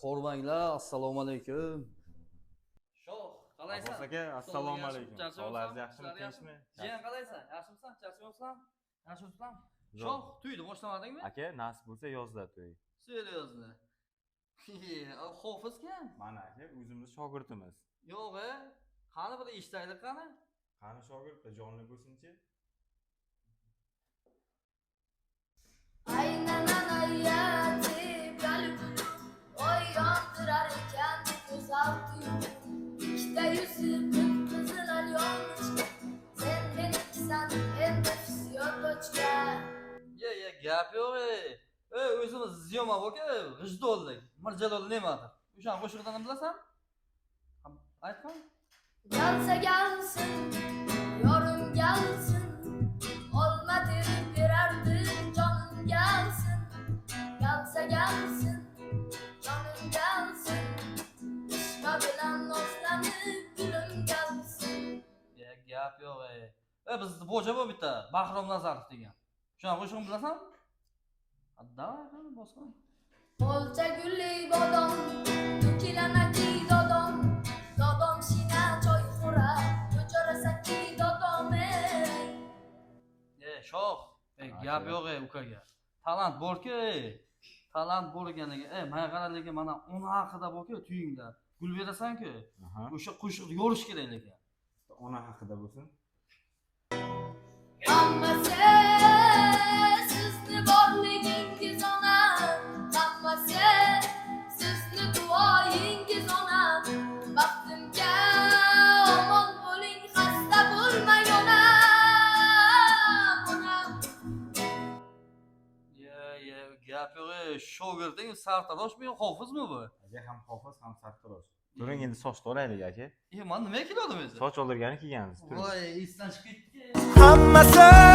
Hormanglar, assalomu alaykum. Shoh, qalaysan? Abbos aka, assalomu alaykum. Sog'lig'ingiz yaxshimi, tinchmi? Jiyan qalaysan? Yaxshimisan? Charchamayapsan? Yaxshimisan? Shoh, to'yni boshlamadingmi? Aka, nasib bo'lsa yozda to'y. Seriyozmi? Hofiz kim? Mana aka, o'zimiz shogirdimiz. Yo'q, qani bir eshitaylik qani? Qani shogirdda jonli bo'lsin-chi? Aynan hayati qalbim oy yondirar ekan go'zal tuyum ikkita yuzi qizil alyonchka sen menikisan endi hissiyotga Ye, gap yo'q. O'zimiz ziyoma bo'ka, g'ijdonlik, mirjalol nemadir? O'shan qo'shiqdan bilasan? Aytqan? Gelsa gelsin yorum gelsin olma terip birerdim canım gelsin gelse gelsin canım gelsin işma bilen nozlanıp gülüm gelsin Gap yo'q. Bizni bo'ja bu bitta Bahrom Nazarov degan. O'shan qo'shiqni bilasan? Davay qani boshqa. Olca gülli bodom dukilana ki dodom dodom şina choy xura ko'chorasa ki dodom Shoh, gap yo'q ukaga. Talant bor-ku, talant bo'lganiga, mana qaraligi mana ona haqida bor-ku tuyingda. Gul berasan-ku. O'sha qo'shiqni yo'rish kerak lekin. Ona haqida bo'lsin. Amma sen sizni borligingiz onam Amma sen sizni duoyingiz onam Baxtimga omon bo'ling xasta bo'lmang onam Gap yo'q. Shogirding sartaroshmi, hofizmi bu? Aka ham hofiz, ham sartarosh. Turing endi soch olaylik aka. Men nimaga keldim o'zi? Soch oldirgani kelgansiz. Voy, esdan chiqib ketdi. Hammasi